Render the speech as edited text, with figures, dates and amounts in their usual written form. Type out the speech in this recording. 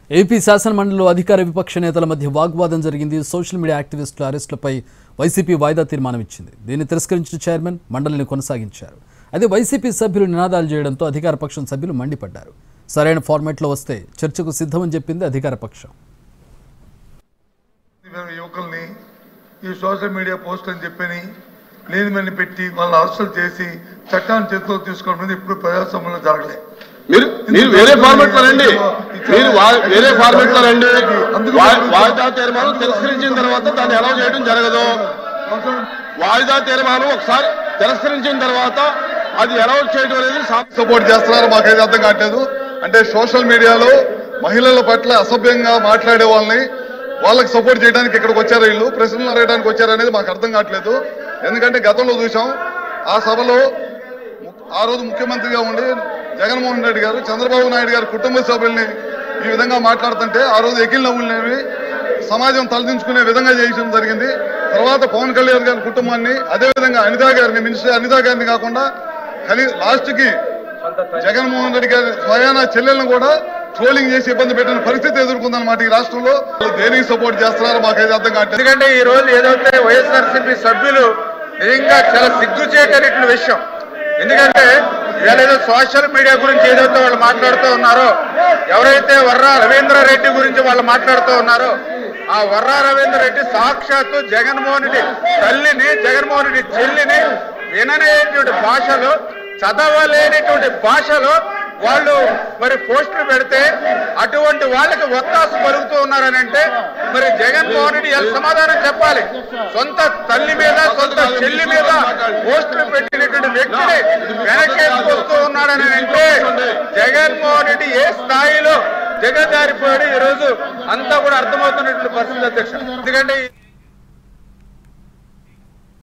AP శాసనమండలిలో అధికార విపక్ష నేతల మధ్య వాగ్వాదం జరిగింది. సోషల్ మీడియా యాక్టివిస్టుల అరెస్టులపై వైసీపీ వాయిదా తీర్మానం ఇచ్చింది. దీన్ని తిరస్కరించిన చైర్మన్ మండలిని కొనసాగించారు. అయితే వైసీపీ సభ్యులు నినాదాలు చేయడంతో అధికార పక్షం సభ్యులు మండిపడ్డారు. సరైన ఫార్మాట్లో వస్తే చర్చకు సిద్ధమని చెప్పింది అధికార పక్షం. యువకుల్ని ఈ సోషల్ మీడియా పోస్ట్ అని చెప్పని లేనిమని పెట్టి వాళ్ళ అరెస్టులు చేసి చట్టాన్ని చేతిలో తీసుకోవడం ఇప్పుడు ప్రజాస్వామ్యంలో జరగలేదు. మీరు వేరే ఫార్మాట్ లో రండి, మీరు వేరే ఫార్మాట్ లో రండి. వాయిదా తీర్మానం తిరస్కరించిన తర్వాత దాన్ని అలౌ చేయడం జరగదు. వాయిదా తీర్మానం ఒకసారి తిరస్కరించిన తర్వాత అది అలౌ చేయడం అనేది సపోర్ట్ చేస్తున్నారు. మాకైతే అర్థం కావట్లేదు. అంటే సోషల్ మీడియాలో మహిళల పట్ల అసభ్యంగా మాట్లాడే వాళ్ళకి సపోర్ట్ చేయడానికి ఇక్కడికి వచ్చారు, వీళ్ళు ప్రశ్నలు అడగడానికి వచ్చారు అనేది మాకు అర్థం కావట్లేదు. ఎందుకంటే గతంలో చూసాం, ఆ సభలో ఆ రోజు ముఖ్యమంత్రిగా ఉండి జగన్మోహన్ రెడ్డి గారు చంద్రబాబు నాయుడు గారు కుటుంబ సభ్యుల్ని ఈ విధంగా మాట్లాడుతుంటే ఆ రోజు ఎకిల్ నవ్వులనేవి సమాజం తలదించుకునే విధంగా చేయడం జరిగింది. తర్వాత పవన్ కళ్యాణ్ గారి కుటుంబాన్ని, అదేవిధంగా అనితా గారిని, మినిస్టర్ అనితా గారిని కాకుండా లాస్ట్కి జగన్మోహన్ రెడ్డి గారి స్వయాన చెల్లెలను కూడా ట్రోలింగ్ చేసి ఇబ్బంది పెట్టిన పరిస్థితి ఎదుర్కొందన్నమాట ఈ రాష్ట్రంలో. దేనికి సపోర్ట్ చేస్తున్నారో మాకైతే అర్థం కావట్లేదు. ఎందుకంటే ఈ రోజు ఏదైతే వైఎస్ఆర్సీపీ సభ్యులు నిజంగా చాలా సిగ్గుచేటటువంటి విషయం. ఎందుకంటే వీళ్ళేదో సోషల్ మీడియా గురించి ఏదైతే వాళ్ళు మాట్లాడుతూ ఉన్నారో, ఎవరైతే వర్రా రవీంద్ర రెడ్డి గురించి వాళ్ళు మాట్లాడుతూ ఉన్నారో, ఆ వర్రా రవీంద్ర రెడ్డి సాక్షాత్తు జగన్మోహన్ రెడ్డి తల్లిని, జగన్మోహన్ రెడ్డి చెల్లిని విననేటువంటి భాషలో, చదవలేనిటువంటి భాషలో వాళ్ళు మరి పోస్టులు పెడితే అటువంటి వాళ్ళకి ఒత్తాసు పలుకుతూ ఉన్నారని అంటే మరి జగన్మోహన్ రెడ్డి ఎలా సమాధానం చెప్పాలి? సొంత తల్లి మీద, సొంత చెల్లి మీద పోస్టులు పెట్టినటువంటి వ్యక్తిని వెనకేసుకొస్తూ ఉన్నాడని అంటే జగన్మోహన్ రెడ్డి ఏ స్థాయిలో జగదారిపోయాడు ఈ రోజు అంతా కూడా అర్థమవుతున్నటువంటి పరిస్థితి అధ్యక్ష. ఎందుకంటే